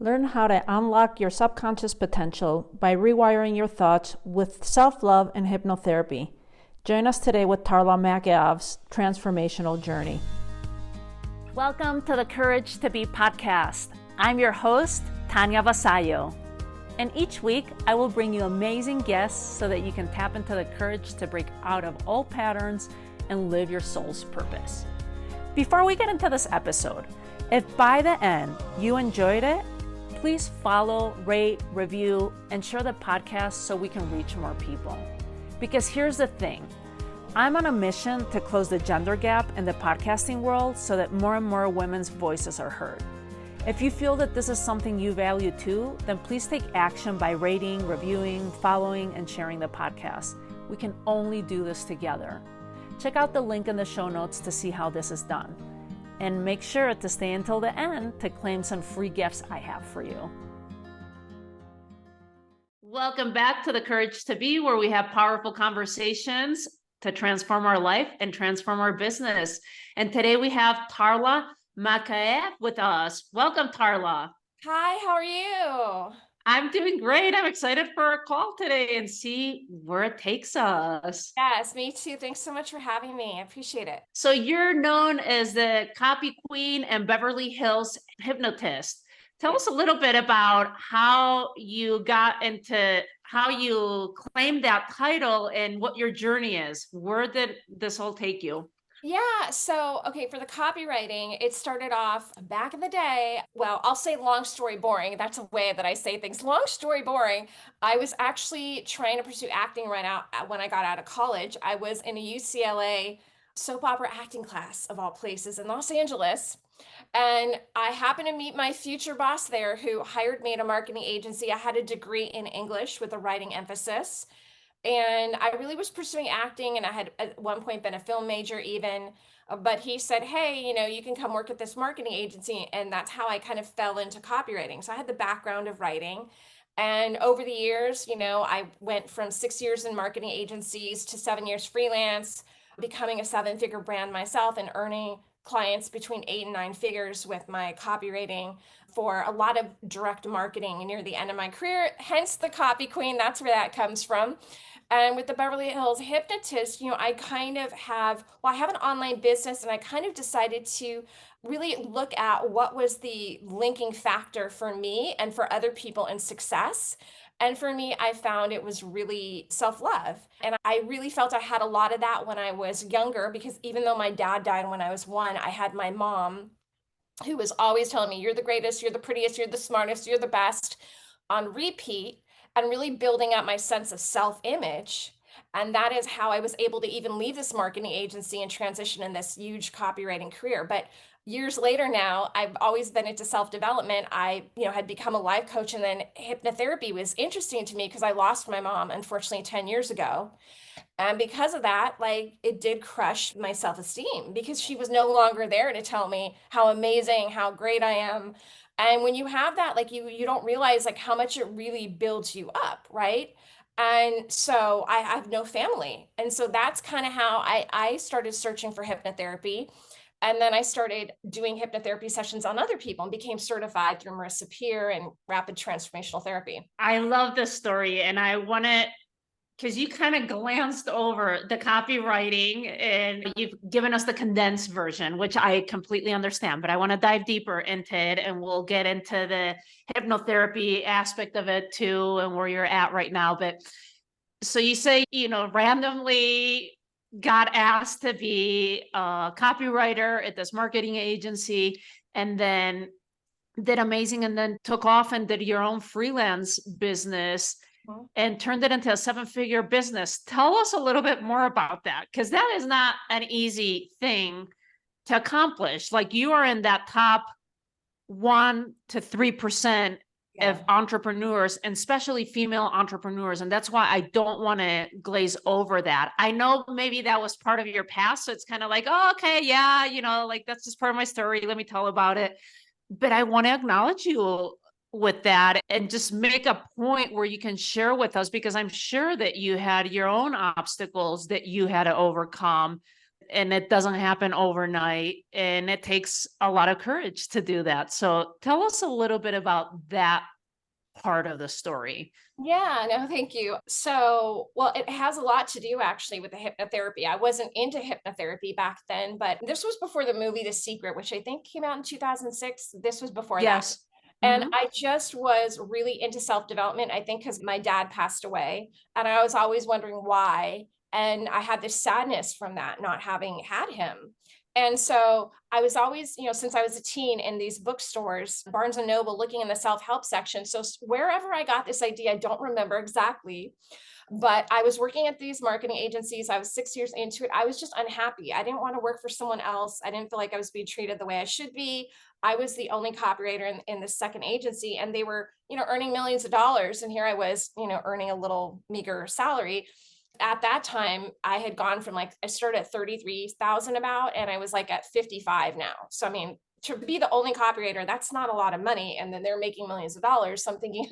Learn how to unlock your subconscious potential by rewiring your thoughts with self-love and hypnotherapy. Join us today with Tarla Makaeff's transformational journey. Welcome to the Courage to Be podcast. I'm your host, Tanya Vasallo. And each week, I will bring you amazing guests so that you can tap into the courage to break out of old patterns and live your soul's purpose. Before we get into this episode, if by the end you enjoyed it, please follow, rate, review, and share the podcast so we can reach more people. Because here's the thing, I'm on a mission to close the gender gap in the podcasting world so that more and more women's voices are heard. If you feel that this is something you value too, then please take action by rating, reviewing, following, and sharing the podcast. We can only do this together. Check out the link in the show notes to see how this is done. And make sure to stay until the end to claim some free gifts I have for you. Welcome back to the Courage to Be, where we have powerful conversations to transform our life and transform our business. And today we have Tarla Makaeff with us. Welcome, Tarla. Hi, how are you? I'm doing great. I'm excited for our call today and see where it takes us. Yes, me too. Thanks so much for having me. I appreciate it. So you're known as the copy queen and Beverly Hills hypnotist. Tell us a little bit about how you got into, how you claimed that title and what your journey is. Where did this all take you? Yeah, so, okay, for the copywriting, it started off back in the day. Well, I'll say long story boring. That's a way that I say things. Long story boring. I was actually trying to pursue acting right out when I got out of college. I was in a UCLA soap opera acting class of all places in Los Angeles. And I happened to meet my future boss there who hired me at a marketing agency. I had a degree in English with a writing emphasis. And I really was pursuing acting, and I had at one point been a film major even. But he said, hey, you can come work at this marketing agency. And that's how I kind of fell into copywriting. So I had the background of writing. And over the years, I went from 6 years in marketing agencies to 7 years freelance, becoming a 7-figure brand myself and earning clients between 8 and 9 figures with my copywriting for a lot of direct marketing near the end of my career, hence the copy queen. That's where that comes from. And with the Beverly Hills hypnotist, I kind of I have an online business, and I kind of decided to really look at what was the linking factor for me and for other people in success. And for me, I found it was really self-love. And I really felt I had a lot of that when I was younger, because even though my dad died when I was 1, I had my mom who was always telling me, you're the greatest, you're the prettiest, you're the smartest, you're the best, on repeat, and really building up my sense of self-image. And that is how I was able to even leave this marketing agency and transition in this huge copywriting career. But years later now, I've always been into self-development. I, had become a life coach, and then hypnotherapy was interesting to me because I lost my mom, unfortunately, 10 years ago. And because of that, it did crush my self-esteem, because she was no longer there to tell me how amazing, how great I am. And when you have that, you don't realize how much it really builds you up, right? And so I have no family. And so that's kind of how I started searching for hypnotherapy. And then I started doing hypnotherapy sessions on other people and became certified through Marissa Peer and rapid transformational therapy. I love this story, and I want to, because you kind of glanced over the copywriting and you've given us the condensed version, which I completely understand, but I want to dive deeper into it, and we'll get into the hypnotherapy aspect of it too and where you're at right now. But so you say, randomly got asked to be a copywriter at this marketing agency, and then did amazing, and then took off and did your own freelance business and turned it into a 7-figure business. Tell us a little bit more about that, because that is not an easy thing to accomplish. You are in that top 1 to 3% of entrepreneurs, and especially female entrepreneurs. And that's why I don't want to glaze over that. I know maybe that was part of your past, so it's kind of oh, okay, yeah, that's just part of my story. Let me tell about it. But I want to acknowledge you with that and just make a point where you can share with us, because I'm sure that you had your own obstacles that you had to overcome and it doesn't happen overnight, and it takes a lot of courage to do that. So tell us a little bit about that part of the story. Yeah, no, thank you. So, well, it has a lot to do actually with the hypnotherapy. I wasn't into hypnotherapy back then, but this was before the movie The Secret, which I think came out in 2006. This was before that. Yes. And Mhm. I just was really into self-development, I think because my dad passed away, and I was always wondering why. And I had this sadness from that, not having had him. And so I was always, since I was a teen in these bookstores, Barnes and Noble, looking in the self-help section. So wherever I got this idea, I don't remember exactly, but I was working at these marketing agencies. I was 6 years into it. I was just unhappy. I didn't want to work for someone else. I didn't feel like I was being treated the way I should be. I was the only copywriter in the second agency, and they were, earning millions of dollars. And here I was, earning a little meager salary. At that time, I had gone from I started at 33,000 about, and I was like at 55 now. So, I mean, to be the only copywriter, that's not a lot of money. And then they're making millions of dollars. So I'm thinking,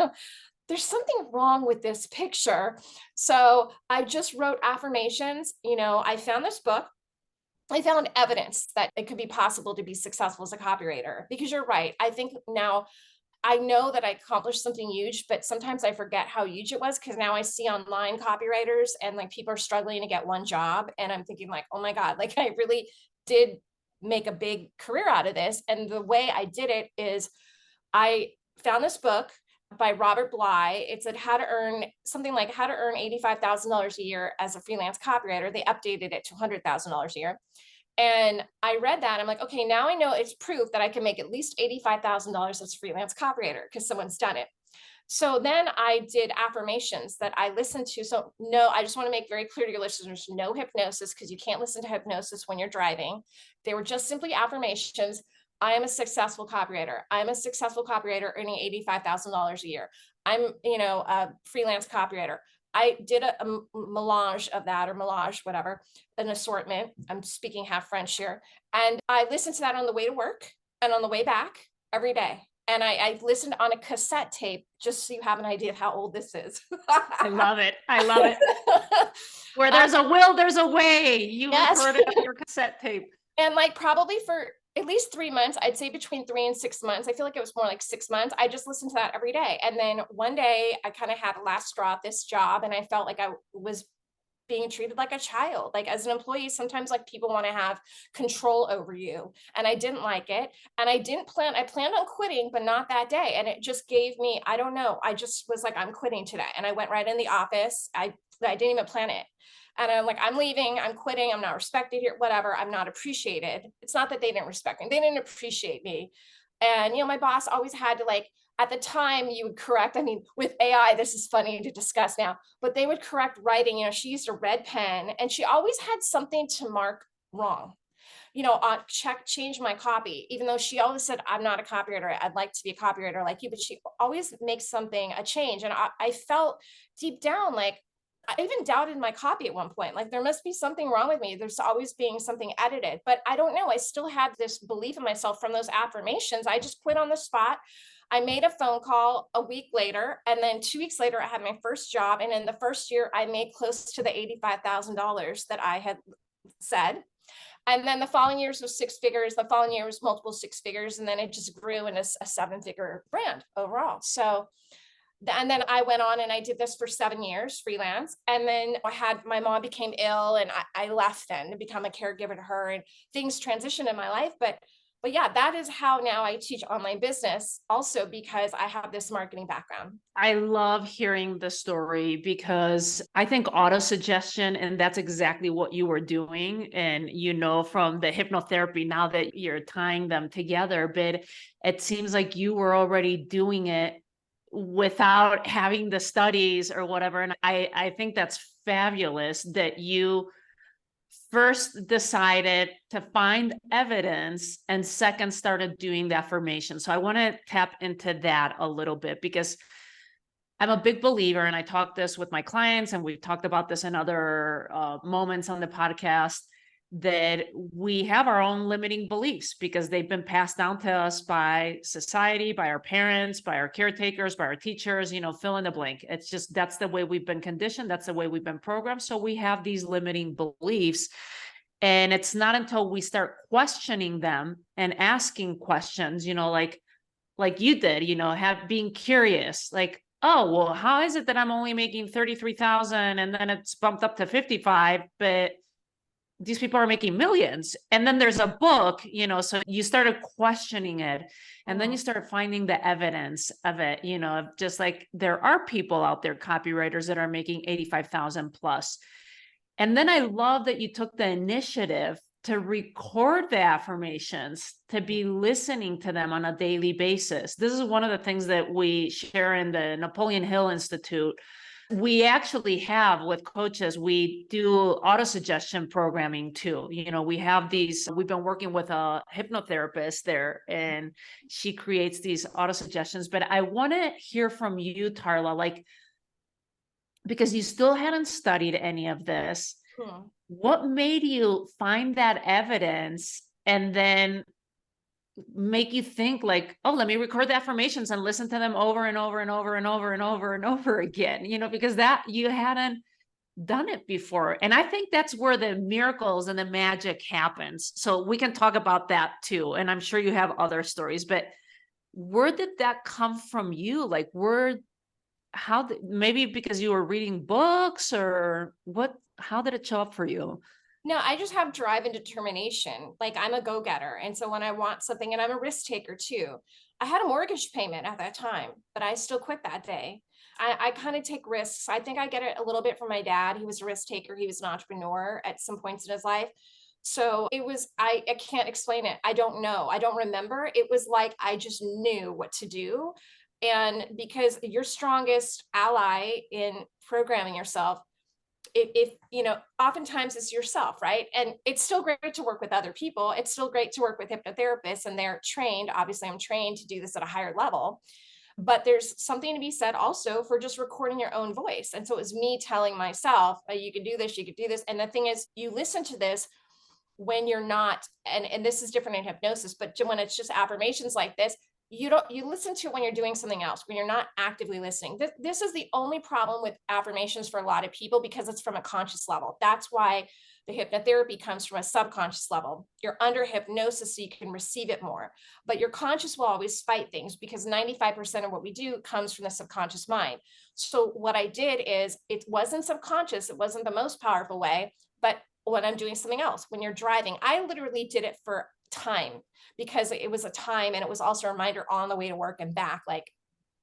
there's something wrong with this picture. So I just wrote affirmations. I found this book. I found evidence that it could be possible to be successful as a copywriter, because you're right. I think now I know that I accomplished something huge, but sometimes I forget how huge it was, because now I see online copywriters and people are struggling to get one job. And I'm thinking oh my God, I really did make a big career out of this. And the way I did it is I found this book by Robert Bly. It said how to earn $85,000 a year as a freelance copywriter. They updated it to $100,000 a year. And I read that. I'm like, okay, now I know it's proof that I can make at least $85,000 as a freelance copywriter because someone's done it. So then I did affirmations that I listened to. So no, I just want to make very clear to your listeners, no hypnosis, because you can't listen to hypnosis when you're driving. They were just simply affirmations. I am a successful copywriter. I'm a successful copywriter earning $85,000 a year. I'm, a freelance copywriter. I did a melange of that, or melange, whatever, an assortment. I'm speaking half French here. And I listened to that on the way to work and on the way back every day. And I listened on a cassette tape, just so you have an idea of how old this is. I love it. I love it. Where there's a will, there's a way. You Yes. heard it on your cassette tape. And probably for at least 3 months, I'd say between 3 and 6 months. I feel like it was more like 6 months. I just listened to that every day. And then one day I kind of had a last straw at this job, and I felt like I was being treated like a child. As an employee, sometimes people want to have control over you. And I didn't like it. And I planned on quitting, but not that day. And it just gave me, I don't know. I just was like, I'm quitting today. And I went right in the office. I didn't even plan it. And I'm like, I'm leaving, I'm quitting, I'm not respected here, whatever, I'm not appreciated. It's not that they didn't respect me, they didn't appreciate me. And, my boss always had to at the time you would correct, I mean, with AI, this is funny to discuss now, but they would correct writing. She used a red pen, and she always had something to mark wrong, change my copy, even though she always said, I'm not a copywriter. I'd like to be a copywriter like you, but she always makes a change. And I felt deep down, I even doubted my copy at one point. There must be something wrong with me. There's always being something edited, but I don't know. I still had this belief in myself from those affirmations. I just quit on the spot. I made a phone call a week later, and then 2 weeks later, I had my first job. And in the first year, I made close to the $85,000 that I had said. And then the following years was six figures. The following year was multiple six figures. And then it just grew in a 7-figure brand overall. So, and then I went on and I did this for 7 years freelance. And then my mom became ill, and I left then to become a caregiver to her, and things transitioned in my life. But yeah, that is how now I teach online business, also because I have this marketing background. I love hearing the story, because I think auto suggestion, and that's exactly what you were doing. And, from the hypnotherapy, now that you're tying them together, but it seems like you were already doing it without having the studies or whatever. And I think that's fabulous that you first decided to find evidence, and second started doing the affirmation. So I want to tap into that a little bit, because I'm a big believer, and I talk this with my clients, and we've talked about this in other moments on the podcast, that we have our own limiting beliefs because they've been passed down to us by society, by our parents, by our caretakers, by our teachers, fill in the blank. It's just, that's the way we've been conditioned. That's the way we've been programmed. So we have these limiting beliefs. And it's not until we start questioning them and asking questions, like you did, being curious, like, oh, well, how is it that I'm only making 33,000 and then it's bumped up to 55, but these people are making millions? And then there's a book, so you started questioning it, and then you start finding the evidence of it, of just like, there are people out there, copywriters, that are making 85,000 plus. And then I love that you took the initiative to record the affirmations, to be listening to them on a daily basis. This is one of the things that we share in the Napoleon Hill Institute. We actually have, with coaches, we do auto-suggestion programming too. We have these, we've been working with a hypnotherapist there, and she creates these auto-suggestions. But I want to hear from you, Tarla, like, because you still hadn't studied any of this. What made you find that evidence and then make you think like, oh, let me record the affirmations and listen to them over and over and over and over and over and over again, because that you hadn't done it before. And I think that's where the miracles and the magic happens. So we can talk about that too. And I'm sure you have other stories, but where did that come from you? Like, maybe because you were reading books, or what, how did it show up for you? No, I just have drive and determination. Like, I'm a go-getter. And so when I want something, and I'm a risk taker too. I had a mortgage payment at that time, but I still quit that day. I kind of take risks. I think I get it a little bit from my dad. He was a risk taker. He was an entrepreneur at some points in his life. So it was, I can't explain it. I don't know. I don't remember. It was like, I just knew what to do. And because your strongest ally in programming yourself, if oftentimes it's yourself, right? And it's still great to work with other people. It's still great to work with hypnotherapists, and they're trained. Obviously, I'm trained to do this at a higher level, but there's something to be said also for just recording your own voice. And so it was me telling myself, oh, you can do this, you can do this. And the thing is, you listen to this when you're not, and this is different in hypnosis, but when it's just affirmations like this, you listen to it when you're doing something else, when you're not actively listening. This is the only problem with affirmations for a lot of people, because it's from a conscious level. That's why the hypnotherapy comes from a subconscious level. You're under hypnosis so you can receive it more, but your conscious will always fight things, because 95% of what we do comes from the subconscious mind. So what I did is, it wasn't subconscious, it wasn't the most powerful way, but when I'm doing something else, when you're driving, I literally did it for time, because it was a time, and it was also a reminder on the way to work and back, like,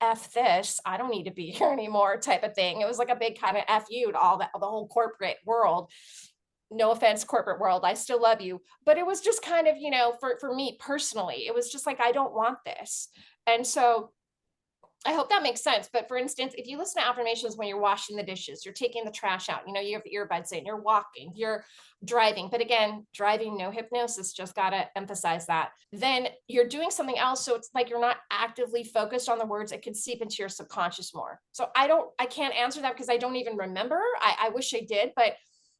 F this, I don't need to be here anymore type of thing. It was like a big kind of F you to all that, the whole corporate world. No offense, corporate world, I still love you. But it was just kind of, for me personally, it was just like, I don't want this. And so I hope that makes sense. But for instance, if you listen to affirmations when you're washing the dishes, you're taking the trash out, you have earbuds in, you're walking, you're driving. But again, driving, no hypnosis, just got to emphasize that. Then you're doing something else. So it's like you're not actively focused on the words. It can seep into your subconscious more. So I can't answer that because I don't even remember. I wish I did, but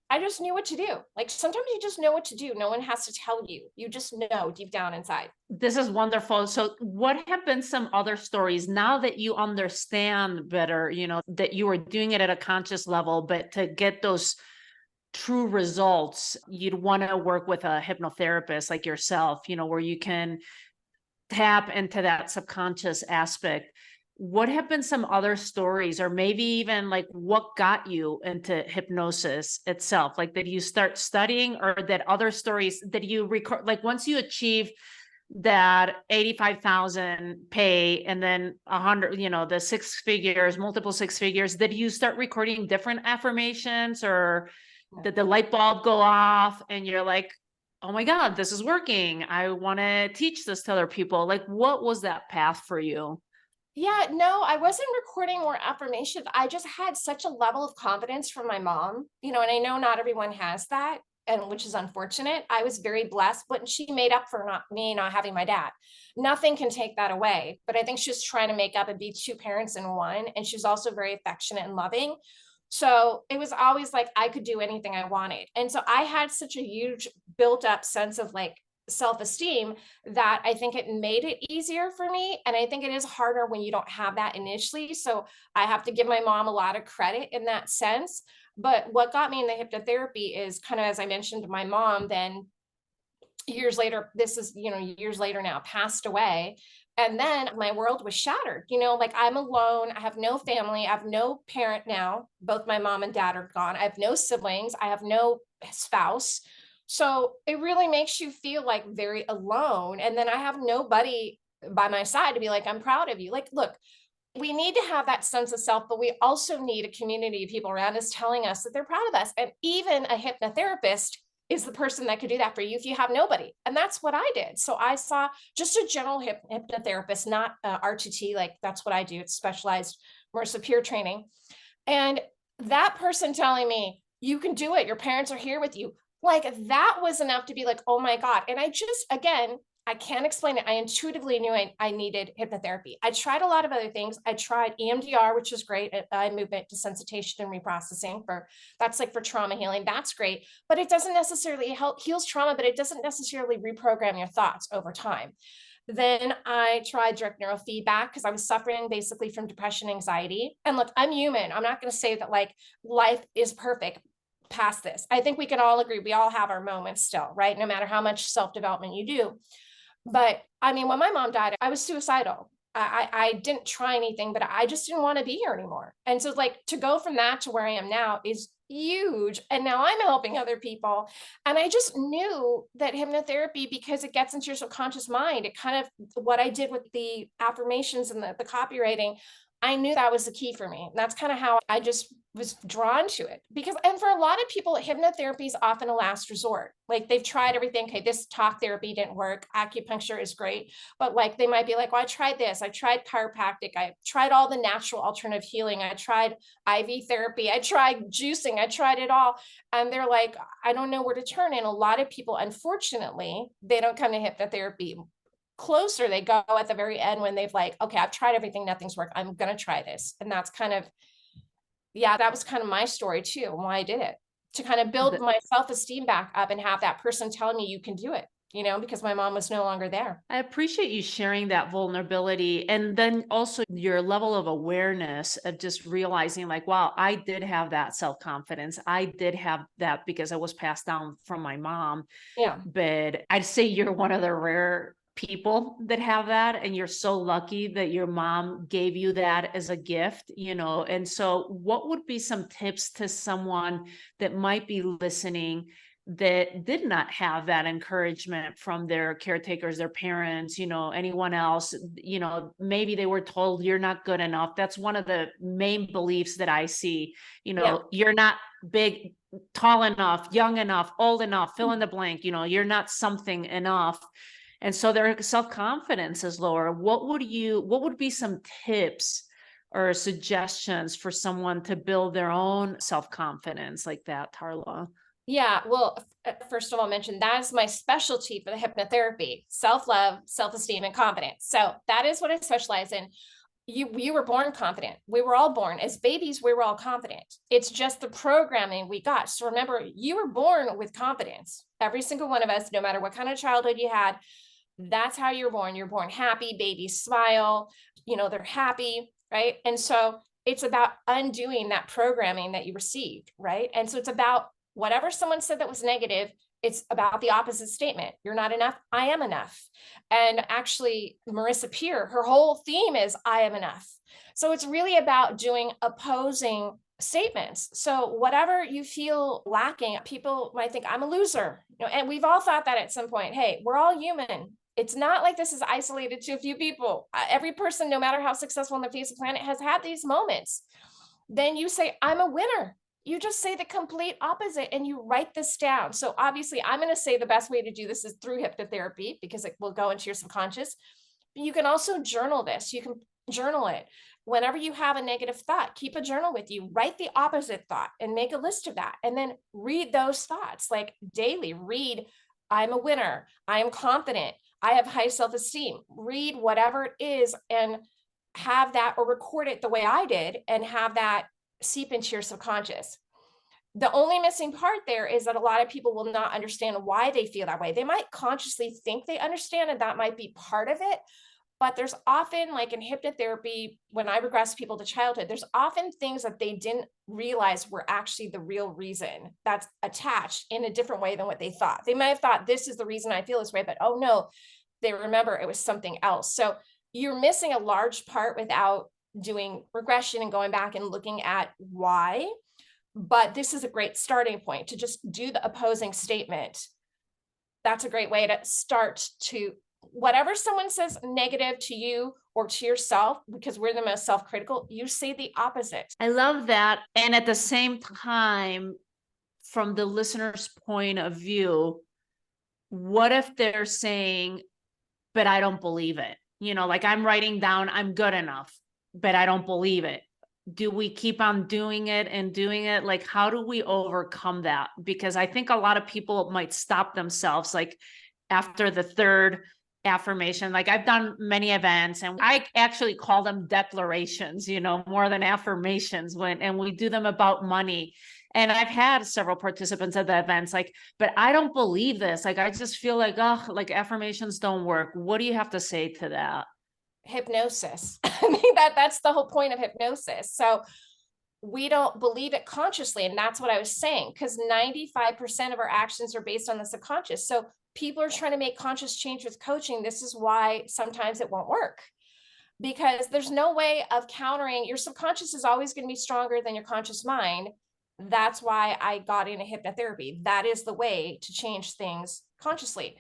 I just knew what to do. Like, sometimes you just know what to do. No one has to tell you. You just know deep down inside. This is wonderful. So what have been some other stories now that you understand better, that you were doing it at a conscious level, but to get those true results, you'd want to work with a hypnotherapist like yourself, where you can tap into that subconscious aspect. What have been some other stories, or maybe even like what got you into hypnosis itself? Like, did you start studying, or that other stories that you record, like once you achieve that 85,000 pay and then 100, the six figures, multiple six figures, did you start recording different affirmations, or did the light bulb go off and you're like, oh my God, this is working, I want to teach this to other people? Like, what was that path for you? Yeah, no, I wasn't recording more affirmations. I just had such a level of confidence from my mom, and I know not everyone has that, and which is unfortunate. I was very blessed, but she made up for not having my dad. Nothing can take that away, but I think she was trying to make up and be two parents in one. And she was also very affectionate and loving. So it was always like I could do anything I wanted. And so I had such a huge built up sense of like self-esteem that I think it made it easier for me. And I think it is harder when you don't have that initially. So I have to give my mom a lot of credit in that sense. But what got me in the hypnotherapy is kind of, as I mentioned, my mom then years later, this is, years later now, passed away. And then my world was shattered, like I'm alone. I have no family. I have no parent now. Both my mom and dad are gone. I have no siblings. I have no spouse. So it really makes you feel like very alone. And then I have nobody by my side to be like, I'm proud of you. Like, look, we need to have that sense of self, but we also need a community of people around us telling us that they're proud of us. And even a hypnotherapist is the person that could do that for you if you have nobody. And that's what I did. So I saw just a general hypnotherapist, not RTT, like that's what I do. It's specialized immersive peer training. And that person telling me, you can do it. Your parents are here with you. Like that was enough to be like, oh my God. And I just, again, I can't explain it. I intuitively knew I needed hypnotherapy. I tried a lot of other things. I tried EMDR, which is great, eye movement desensitization and reprocessing that's like for trauma healing. That's great, but it doesn't necessarily heals trauma, but it doesn't necessarily reprogram your thoughts over time. Then I tried direct neurofeedback because I was suffering basically from depression, anxiety. And look, I'm human. I'm not going to say that like life is perfect past this. I think we can all agree we all have our moments still, right? No matter how much self-development you do. But I mean, when my mom died, I was suicidal. I didn't try anything, but I just didn't want to be here anymore. And so like to go from that to where I am now is huge. And now I'm helping other people. And I just knew that hypnotherapy, because it gets into your subconscious mind, it kind of what I did with the affirmations and the copywriting, I knew that was the key for me. And that's kind of how I just was drawn to it. Because, and for a lot of people, hypnotherapy is often a last resort. Like they've tried everything. Okay, this talk therapy didn't work. Acupuncture is great. But like they might be like, well, I tried this. I tried chiropractic. I tried all the natural alternative healing. I tried IV therapy. I tried juicing. I tried it all. And they're like, I don't know where to turn. And a lot of people, unfortunately, they don't come to hypnotherapy. Closer they go at the very end when they've like, okay, I've tried everything, nothing's worked, I'm gonna try this. And that's kind of, yeah, that was kind of my story too, why I did it, to kind of build my self-esteem back up and have that person telling me you can do it, because my mom was no longer there. I appreciate you sharing that vulnerability, and then also your level of awareness of just realizing like, wow, I did have that self-confidence. I did have that because I was passed down from my mom. Yeah. But I'd say you're one of the rare people that have that, and you're so lucky that your mom gave you that as a gift, and so what would be some tips to someone that might be listening that did not have that encouragement from their caretakers, their parents, anyone else, maybe they were told you're not good enough. That's one of the main beliefs that I see, Yeah. you're not big, tall enough, young enough, old enough, fill in the blank, you're not something enough. And so their self-confidence is lower. What would be some tips or suggestions for someone to build their own self-confidence like that, Tarla? Yeah, well, first of all, mention that is my specialty for the hypnotherapy: self-love, self-esteem, and confidence. So that is what I specialize in. You were born confident. We were all born as babies. We were all confident. It's just the programming we got. So remember, you were born with confidence. Every single one of us, no matter what kind of childhood you had, that's how you're born. You're born happy. Babies smile. They're happy, right? And so it's about undoing that programming that you received, right? And so it's about whatever someone said that was negative, it's about the opposite statement. You're not enough. I am enough. And actually, Marissa Peer, her whole theme is I am enough. So it's really about doing opposing statements. So whatever you feel lacking, people might think I'm a loser, and we've all thought that at some point. Hey, we're all human. It's not like this is isolated to a few people. Every person, no matter how successful on the face of the planet, has had these moments. Then you say, I'm a winner. You just say the complete opposite and you write this down. So obviously, I'm going to say the best way to do this is through hypnotherapy because it will go into your subconscious. You can also journal this. You can journal it. Whenever you have a negative thought, keep a journal with you. Write the opposite thought and make a list of that. And then read those thoughts like daily. Read, I'm a winner. I am confident. I have high self-esteem. Read whatever it is and have that, or record it the way I did and have that seep into your subconscious. The only missing part there is that a lot of people will not understand why they feel that way. They might consciously think they understand, and that might be part of it. But there's often, like in hypnotherapy, when I regress people to childhood, there's often things that they didn't realize were actually the real reason that's attached in a different way than what they thought. They might have thought this is the reason I feel this way, but oh no, they remember it was something else. So you're missing a large part without doing regression and going back and looking at why. But this is a great starting point to just do the opposing statement. That's a great way to start to whatever someone says negative to you or to yourself, because we're the most self-critical, you say the opposite. I love that. And at the same time, from the listener's point of view, what if they're saying, but I don't believe it? Like I'm writing down, I'm good enough, but I don't believe it. Do we keep on doing it and doing it? Like, how do we overcome that? Because I think a lot of people might stop themselves, like after the third affirmation. Like I've done many events and I actually call them declarations, more than affirmations and we do them about money. And I've had several participants at the events, like, but I don't believe this. Like, I just feel like, oh, like affirmations don't work. What do you have to say to that? Hypnosis. I mean, that's the whole point of hypnosis. So we don't believe it consciously. And that's what I was saying, because 95% of our actions are based on the subconscious. So people are trying to make conscious change with coaching. This is why sometimes it won't work, because there's no way of countering. Your subconscious is always going to be stronger than your conscious mind. That's why I got into hypnotherapy. That is the way to change things consciously.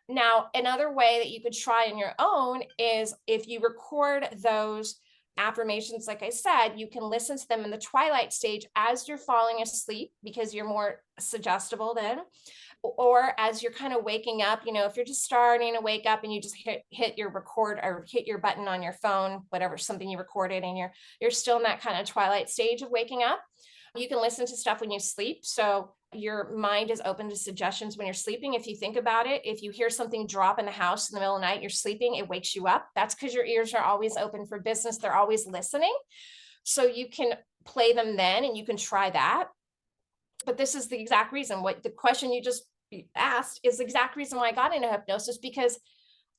Now, another way that you could try on your own is if you record those affirmations, like I said, you can listen to them in the twilight stage as you're falling asleep, because you're more suggestible then, or as you're kind of waking up. If you're just starting to wake up and you just hit your record or hit your button on your phone, whatever, something you recorded, and you're still in that kind of twilight stage of waking up. You can listen to stuff when you sleep. So your mind is open to suggestions when you're sleeping. If you think about it, if you hear something drop in the house in the middle of the night, you're sleeping, it wakes you up. That's because your ears are always open for business. They're always listening. So you can play them then, and you can try that. But this is the exact reason. What the question you just asked is the exact reason why I got into hypnosis, because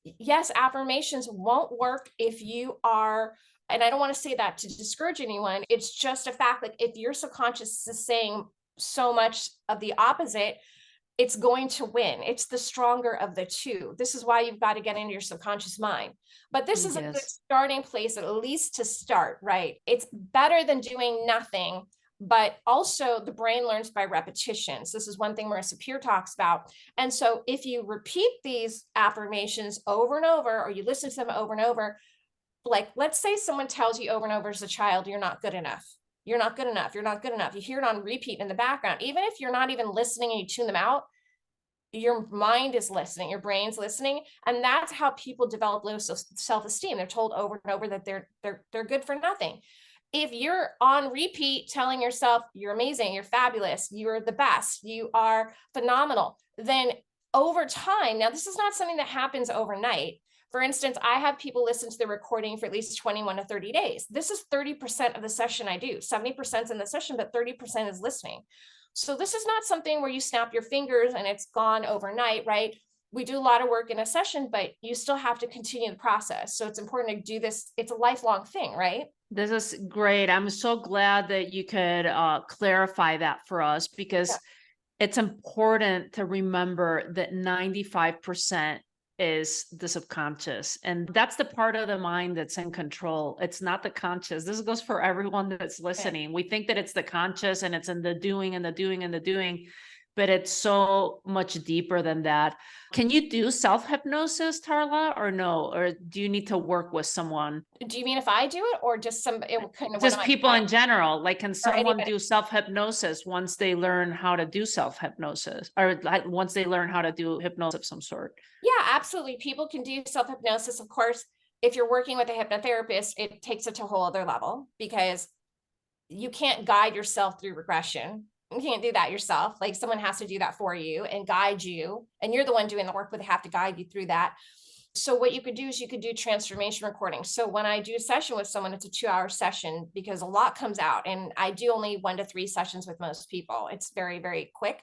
yes, affirmations won't work if you are, and I don't want to say that to discourage anyone. It's just a fact. Like if your subconscious is saying so much of the opposite, it's going to win. It's the stronger of the two. This is why you've got to get into your subconscious mind. But this is a good starting place, at least to start, right? It's better than doing nothing. But also the brain learns by repetitions. This is one thing Marissa Peer talks about. And so if you repeat these affirmations over and over, or you listen to them over and over, like let's say someone tells you over and over as a child, you're not good enough. You're not good enough. You're not good enough. You hear it on repeat in the background. Even if you're not even listening and you tune them out, your mind is listening, your brain's listening. And that's how people develop low self-esteem. They're told over and over that they're good for nothing. If you're on repeat telling yourself you're amazing, you're fabulous, you're the best, you are phenomenal, then over time, now this is not something that happens overnight. For instance, I have people listen to the recording for at least 21 to 30 days. This is 30% of the session I do. 70% is in the session, but 30% is listening. So this is not something where you snap your fingers and it's gone overnight, right? We do a lot of work in a session, but you still have to continue the process. So it's important to do this. It's a lifelong thing, right? This is great. I'm so glad that you could clarify that for us, because it's important to remember that 95% is the subconscious. And that's the part of the mind that's in control. It's not the conscious. This goes for everyone that's listening. We think that it's the conscious and it's in the doing and the doing and the doing, but it's so much deeper than that. Can you do self-hypnosis, Tarla, or no? Or do you need to work with someone? Do you mean if I do it, or just just people in general? Like, can someone anybody do self-hypnosis once they learn how to do self-hypnosis, or like once they learn how to do hypnosis of some sort? Yeah, absolutely. People can do self-hypnosis. Of course, if you're working with a hypnotherapist, it takes it to a whole other level, because you can't guide yourself through regression. You can't do that yourself. Like someone has to do that for you and guide you. And you're the one doing the work, but they have to guide you through that. So what you could do is you could do transformation recording. So when I do a session with someone, it's a 2-hour session because a lot comes out, and I do only 1 to 3 sessions with most people. It's very, very quick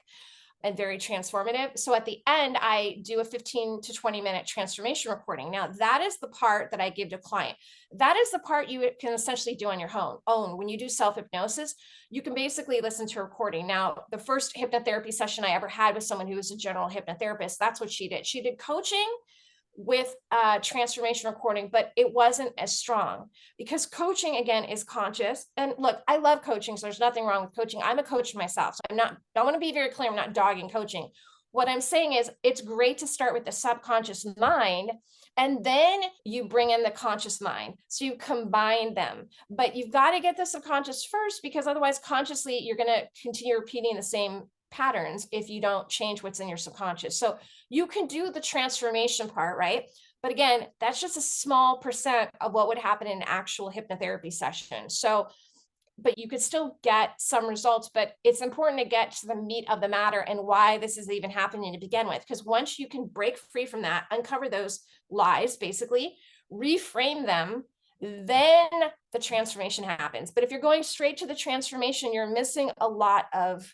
and very transformative. So at the end, I do a 15 to 20-minute transformation recording. Now, that is the part that I give to client. That is the part you can essentially do on your own. When you do self-hypnosis, you can basically listen to a recording. Now, the first hypnotherapy session I ever had with someone who was a general hypnotherapist, that's what she did. She did coaching with transformation recording, but it wasn't as strong because coaching again is conscious. And look, I love coaching, so there's nothing wrong with coaching. I'm a coach myself, so I want to be very clear, I'm not dogging coaching. What I'm saying is it's great to start with the subconscious mind, and then you bring in the conscious mind. So you combine them, but you've got to get the subconscious first, because otherwise consciously you're going to continue repeating the same patterns if you don't change what's in your subconscious. So you can do the transformation part, right? But again, that's just a small percent of what would happen in an actual hypnotherapy session. So, but you could still get some results, but it's important to get to the meat of the matter and why this is even happening to begin with. Because once you can break free from that, uncover those lies, basically, reframe them, then the transformation happens. But if you're going straight to the transformation, you're missing a lot of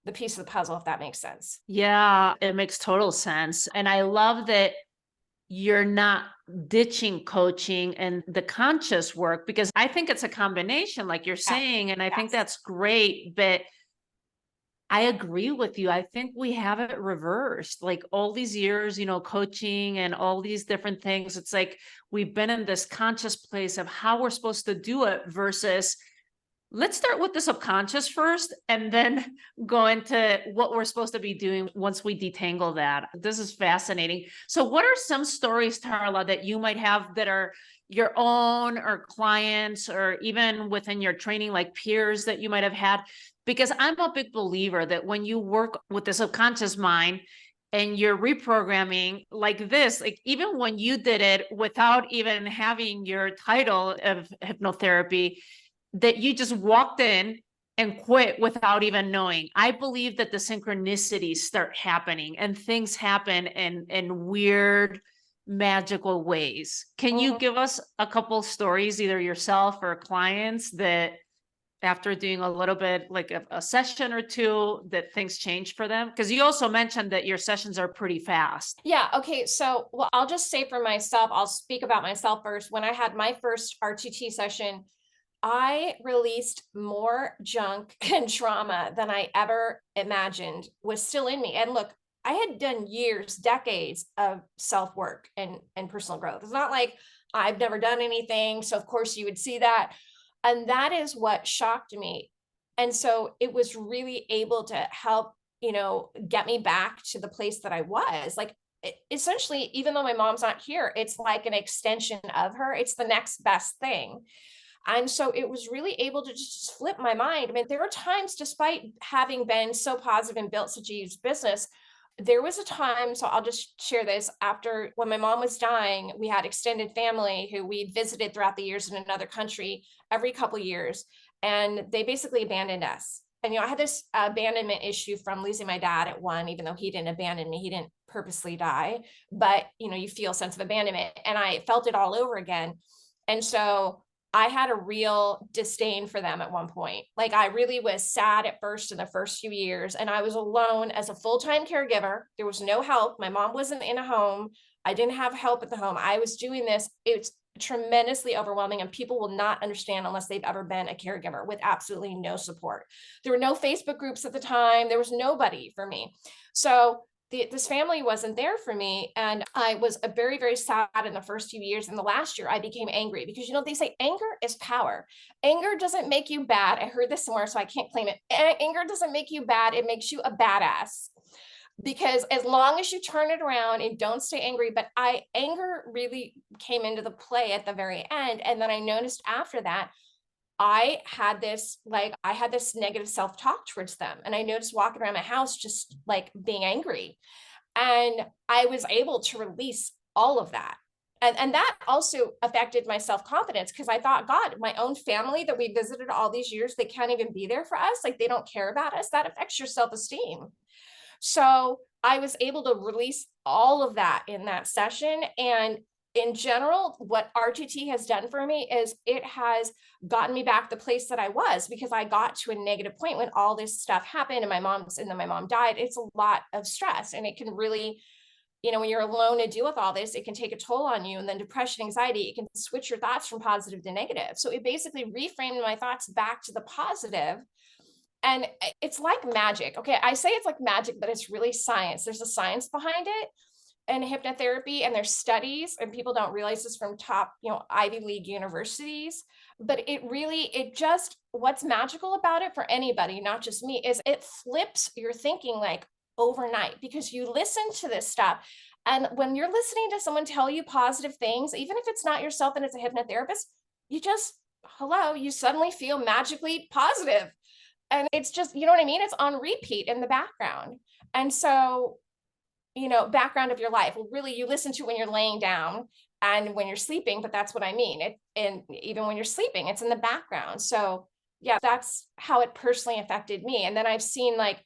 the piece of the puzzle, if that makes sense. Yeah, it makes total sense. And I love that you're not ditching coaching and the conscious work, because I think it's a combination, like you're Yes. saying, and I think Yes. that's great. But I agree with you. I think we have it reversed. Like all these years, coaching and all these different things. It's like we've been in this conscious place of how we're supposed to do it versus let's start with the subconscious first and then go into what we're supposed to be doing once we detangle that. This is fascinating. So what are some stories, Tarla, that you might have that are your own or clients or even within your training, like peers that you might have had? Because I'm a big believer that when you work with the subconscious mind and you're reprogramming like this, like even when you did it without even having your title of hypnotherapy, that you just walked in and quit without even knowing. I believe that the synchronicities start happening and things happen in weird, magical ways. Can you give us a couple stories, either yourself or clients, that after doing a little bit like a session or two, that things change for them? Because you also mentioned that your sessions are pretty fast. Yeah. Okay. So, well, I'll just say for myself, I'll speak about myself first. When I had my first RTT session, I released more junk and trauma than I ever imagined was still in me. And look, I had done years, decades of self-work and personal growth. It's not like I've never done anything. So of course you would see that. And that is what shocked me. And so it was really able to help, get me back to the place that I was. Like essentially, even though my mom's not here, it's like an extension of her. It's the next best thing. And so it was really able to just flip my mind. I mean, there were times, despite having been so positive and built such a huge business, there was a time, so I'll just share this, after when my mom was dying, we had extended family who we visited throughout the years in another country every couple of years, and they basically abandoned us. And, I had this abandonment issue from losing my dad at one, even though he didn't abandon me, he didn't purposely die, but, you feel a sense of abandonment, and I felt it all over again. And so I had a real disdain for them at one point. Like I really was sad at first in the first few years, and I was alone as a full-time caregiver. There was no help. My mom wasn't in a home. I didn't have help at the home. I was doing this. It's tremendously overwhelming, and people will not understand unless they've ever been a caregiver, with absolutely no support. There were no Facebook groups at the time. There was nobody for me. So this family wasn't there for me. And I was very, very sad in the first few years. In the last year, I became angry because, they say anger is power. Anger doesn't make you bad. I heard this somewhere, so I can't claim it. Anger doesn't make you bad. It makes you a badass. Because as long as you turn it around and don't stay angry, but anger really came into the play at the very end. And then I noticed after that, I had this negative self-talk towards them. And I noticed walking around my house, just like being angry. And I was able to release all of that. And that also affected my self-confidence, because I thought, God, my own family that we visited all these years, they can't even be there for us. Like they don't care about us. That affects your self-esteem. So I was able to release all of that in that session. And in general, what RTT has done for me is it has gotten me back the place that I was, because I got to a negative point when all this stuff happened and then my mom died. It's a lot of stress, and it can really, when you're alone to deal with all this, it can take a toll on you. And then depression, anxiety, it can switch your thoughts from positive to negative. So it basically reframed my thoughts back to the positive. And it's like magic. Okay, I say it's like magic, but it's really science. There's a science behind it and hypnotherapy, and there's studies, and people don't realize this, from top, Ivy League universities. But it just, what's magical about it for anybody, not just me, is it flips your thinking like overnight, because you listen to this stuff. And when you're listening to someone tell you positive things, even if it's not yourself and it's a hypnotherapist, you just, hello, you suddenly feel magically positive. And it's just, you know what I mean? It's on repeat in the background. And so, background of your life. Well, really, you listen to when you're laying down and when you're sleeping, but that's what I mean. And even when you're sleeping, it's in the background. So yeah, that's how it personally affected me. And then I've seen, like,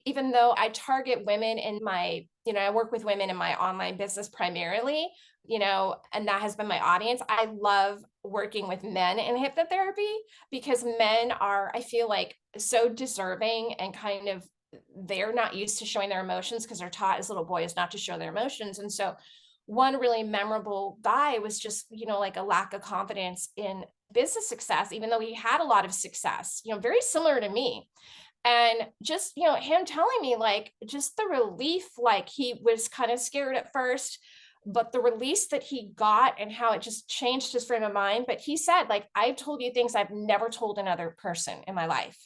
even though I target women in my, I work with women in my online business primarily, and that has been my audience. I love working with men in hypnotherapy, because men are, I feel like, so deserving, and kind of, they're not used to showing their emotions because they're taught as little boys not to show their emotions. And so one really memorable guy was just, like a lack of confidence in business success, even though he had a lot of success, very similar to me. And just, him telling me, like, just the relief, like, he was kind of scared at first, but the release that he got and how it just changed his frame of mind. But he said, like, I've told you things I've never told another person in my life.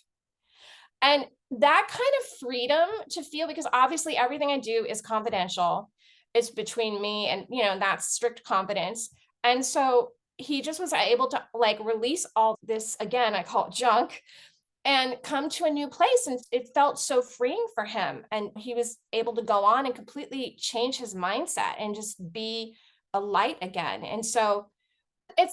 And that kind of freedom to feel, because obviously everything I do is confidential. It's between me and, that's strict confidence. And so he just was able to, like, release all this, again, I call it junk, and come to a new place. And it felt so freeing for him. And he was able to go on and completely change his mindset and just be a light again. And so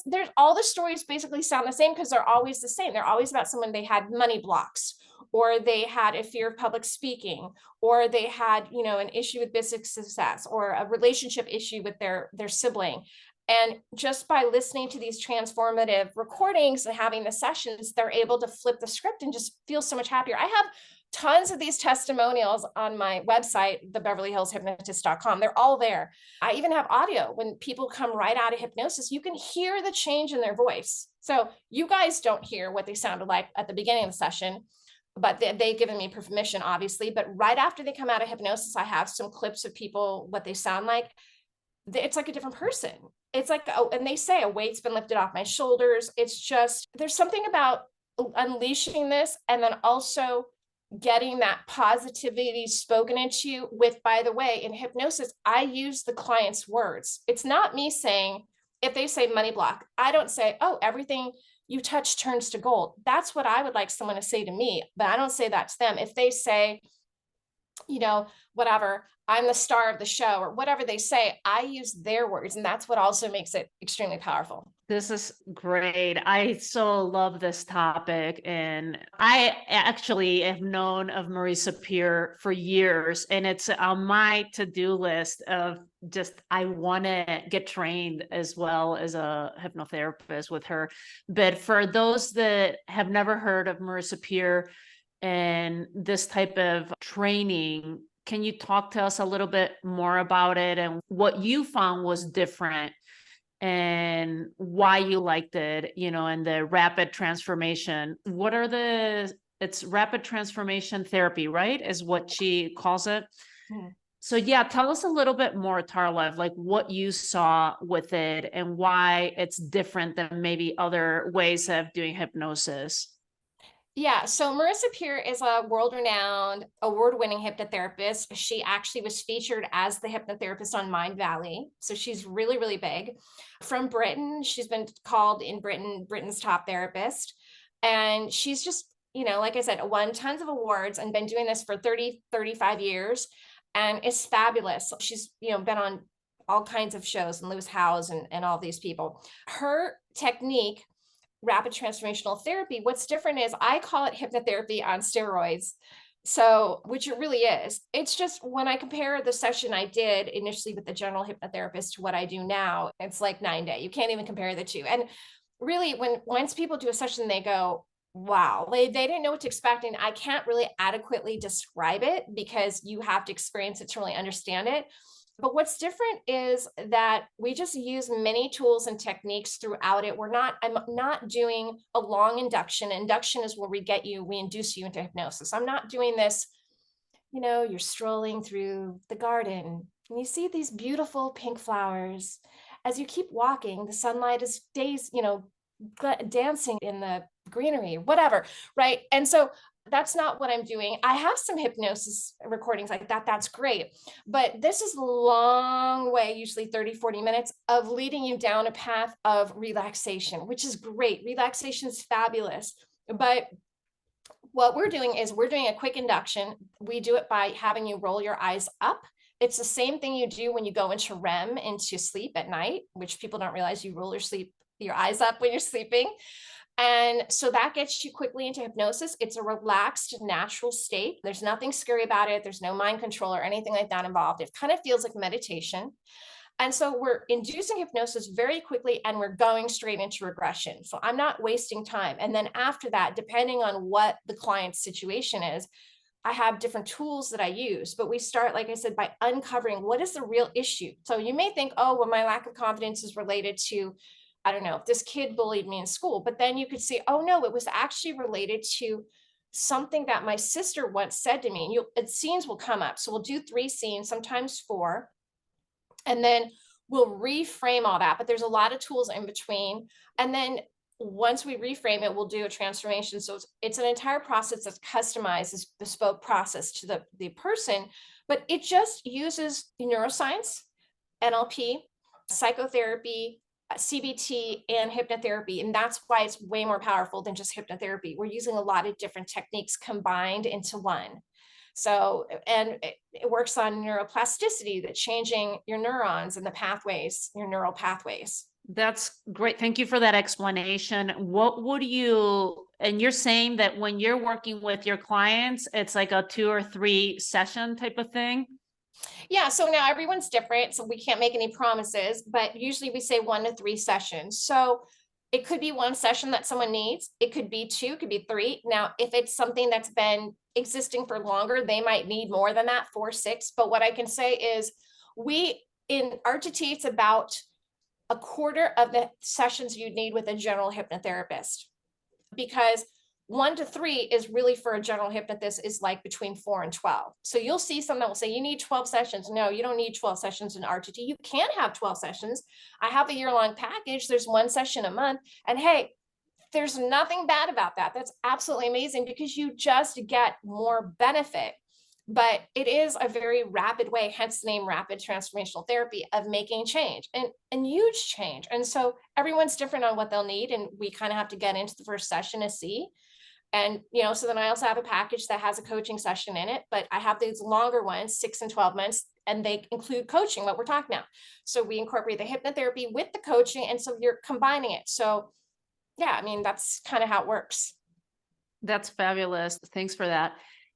there's all the stories basically sound the same, because they're always the same. They're always about someone, they had money blocks, or they had a fear of public speaking, or they had, an issue with business success, or a relationship issue with their sibling. And just by listening to these transformative recordings and having the sessions, they're able to flip the script and just feel so much happier. I have tons of these testimonials on my website, thebeverlyhillshypnotist.com. They're all there. I even have audio. When people come right out of hypnosis, you can hear the change in their voice. So you guys don't hear what they sounded like at the beginning of the session, but they've given me permission, obviously. But right after they come out of hypnosis, I have some clips of people, what they sound like. It's like a different person. It's like, oh, and they say a weight's been lifted off my shoulders. It's just, there's something about unleashing this, and then also getting that positivity spoken into you with, by the way, in hypnosis, I use the client's words. It's not me saying, if they say money block, I don't say, oh, everything you touch turns to gold. That's what I would like someone to say to me, but I don't say that to them. If they say, whatever, I'm the star of the show, or whatever they say, I use their words. And that's what also makes it extremely powerful. This is great. I so love this topic. And I actually have known of Marisa Peer for years, and it's on my to-do list of just, I want to get trained as well as a hypnotherapist with her. But for those that have never heard of Marisa Peer and this type of training, can you talk to us a little bit more about it and what you found was different and why you liked it, and the rapid transformation? What are it's rapid transformation therapy, right? Is what she calls it. Hmm. So yeah, tell us a little bit more, Tarla, of like what you saw with it and why it's different than maybe other ways of doing hypnosis. Yeah, so Marisa Peer is a world-renowned, award-winning hypnotherapist. She actually was featured as the hypnotherapist on Mind Valley. So she's really, really big. From Britain, she's been called in Britain, Britain's top therapist. And she's just, like I said, won tons of awards and been doing this for 30, 35 years. And is fabulous. She's, been on all kinds of shows, and Lewis Howes and all these people. Her technique, rapid transformational therapy, what's different is I call it hypnotherapy on steroids, So, which it really is. It's just when I compare the session I did initially with the general hypnotherapist to what I do now, it's like 9 day. You can't even compare the two. And really, once people do a session, they go, wow, they didn't know what to expect. And I can't really adequately describe it because you have to experience it to really understand it. But what's different is that we just use many tools and techniques throughout it. I'm not doing a long induction. Induction is where we induce you into hypnosis. I'm not doing this, you're strolling through the garden and you see these beautiful pink flowers. As you keep walking, the sunlight is dancing in the greenery, whatever, right? And so that's not what I'm doing. I have some hypnosis recordings like that. That's great. But this is a long way, usually 30, 40 minutes of leading you down a path of relaxation, which is great. Relaxation is fabulous. But what we're doing is we're doing a quick induction. We do it by having you roll your eyes up. It's the same thing you do when you go into REM, into sleep at night, which people don't realize you roll your eyes up when you're sleeping. And so that gets you quickly into hypnosis. It's a relaxed, natural state. There's nothing scary about it. There's no mind control or anything like that involved. It kind of feels like meditation. And so we're inducing hypnosis very quickly and we're going straight into regression. So I'm not wasting time. And then after that, depending on what the client's situation is, I have different tools that I use, but we start, like I said, by uncovering what is the real issue. So you may think, oh, well, my lack of confidence is related to, I don't know, if this kid bullied me in school, but then you could see, oh no, it was actually related to something that my sister once said to me. Scenes will come up. So we'll do 3 scenes, sometimes 4, and then we'll reframe all that. But there's a lot of tools in between. And then once we reframe it, we'll do a transformation. So it's an entire process that's customized, this bespoke process to the person, but it just uses neuroscience, NLP, psychotherapy, CBT, and hypnotherapy. And that's why it's way more powerful than just hypnotherapy. We're using a lot of different techniques combined into one. So, and it works on neuroplasticity, that changing your neurons and the pathways, your neural pathways. That's great. Thank you for that explanation. What would you, and you're saying that when you're working with your clients, it's like a 2 or 3 session type of thing? Yeah, so now everyone's different, so we can't make any promises, but usually we say 1 to 3 sessions. So it could be 1 session that someone needs, it could be 2, it could be 3. Now, if it's something that's been existing for longer, they might need more than that, 4, 6. But what I can say is in RTT, it's about a quarter of the sessions you'd need with a general hypnotherapist, because 1 to 3 is really for a general hypnotist is like between 4 and 12. So you'll see some that will say you need 12 sessions. No, you don't need 12 sessions in RTT. You can have 12 sessions. I have a year-long package. There's 1 session a month. And hey, there's nothing bad about that. That's absolutely amazing because you just get more benefit. But it is a very rapid way, hence the name rapid transformational therapy, of making change and huge change. And so everyone's different on what they'll need. And we kind of have to get into the first session to see. And, so then I also have a package that has a coaching session in it, but I have these longer ones, 6 and 12 months, and they include coaching, what we're talking about. So we incorporate the hypnotherapy with the coaching. And so you're combining it. So yeah, I mean, that's kind of how it works. That's fabulous. Thanks for that.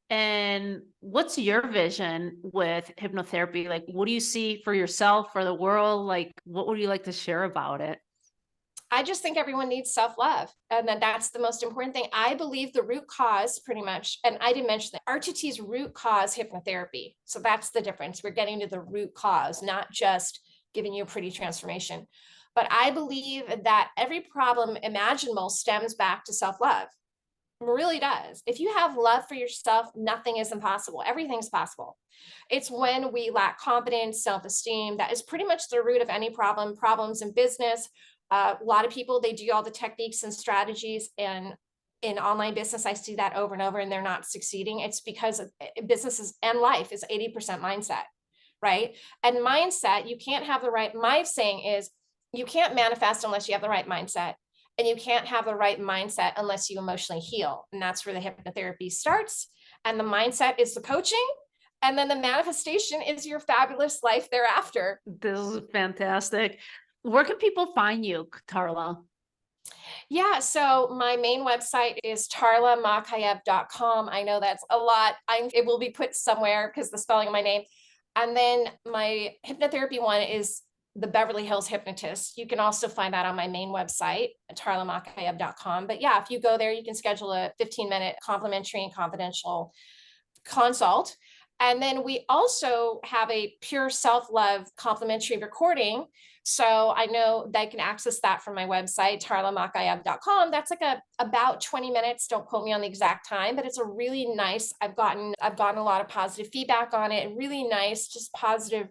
And what's your vision with hypnotherapy? Like, what do you see for yourself, for the world? Like, what would you like to share about it? I just think everyone needs self-love. And that's the most important thing. I believe the root cause pretty much, and I didn't mention that RTT's root cause hypnotherapy. So that's the difference. We're getting to the root cause, not just giving you a pretty transformation. But I believe that every problem imaginable stems back to self-love. It really does. If you have love for yourself, nothing is impossible. Everything's possible. It's when we lack confidence, self-esteem, that is pretty much the root of any problems in business. A lot of people, they do all the techniques and strategies, and in online business, I see that over and over, and they're not succeeding. It's because businesses and life is 80% mindset, right? And mindset, you can't have the right, my saying is, you can't manifest unless you have the right mindset. And you can't have the right mindset unless you emotionally heal. And that's where the hypnotherapy starts. And the mindset is the coaching. And then the manifestation is your fabulous life thereafter. This is fantastic. Where can people find you, Tarla? Yeah, so my main website is tarlamakaeff.com. I know that's a lot. It will be put somewhere because the spelling of my name. And then my hypnotherapy one is the Beverly Hills Hypnotist. You can also find that on my main website, tarlamakaeff.com. But yeah, if you go there, you can schedule a 15-minute complimentary and confidential consult. And then we also have a pure self-love complimentary recording. So I know they can access that from my website, tarlamakaeff.com. That's like about 20 minutes. Don't quote me on the exact time, but it's a really nice, I've gotten a lot of positive feedback on it, and really nice, just positive,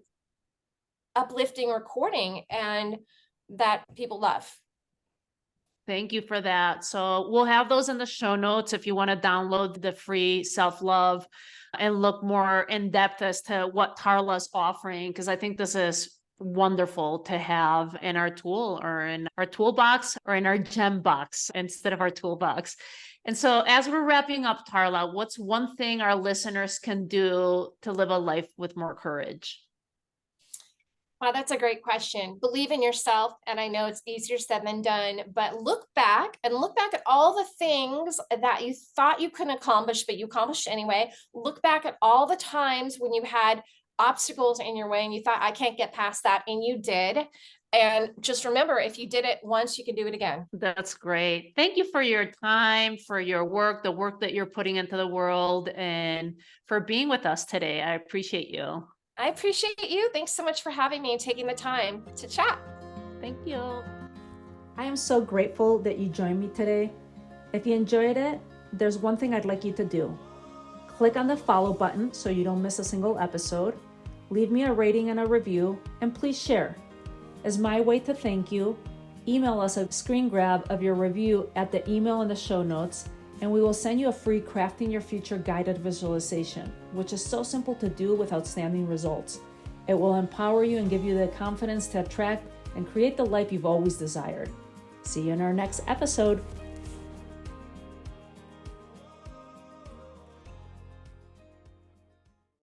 uplifting recording, and that people love. Thank you for that. So we'll have those in the show notes if you want to download the free self-love and look more in depth as to what Tarla's offering, because I think this is wonderful to have in our tool or in our toolbox or in our gem box instead of our toolbox. And so as we're wrapping up, Tarla, what's one thing our listeners can do to live a life with more courage? Wow, that's a great question. Believe in yourself. And I know it's easier said than done, but look back at all the things that you thought you couldn't accomplish, but you accomplished anyway. Look back at all the times when you had obstacles in your way and you thought, I can't get past that. And you did. And just remember, if you did it once, you can do it again. That's great. Thank you for your time, for your work, the work that you're putting into the world, and for being with us today. I appreciate you. I appreciate you. Thanks so much for having me and taking the time to chat. Thank you. I am so grateful that you joined me today. If you enjoyed it, there's one thing I'd like you to do. Click on the follow button so you don't miss a single episode. Leave me a rating and a review, and please share. As my way to thank you, email us a screen grab of your review at the email in the show notes, and we will send you a free Crafting Your Future guided visualization, which is so simple to do with outstanding results. It will empower you and give you the confidence to attract and create the life you've always desired. See you in our next episode.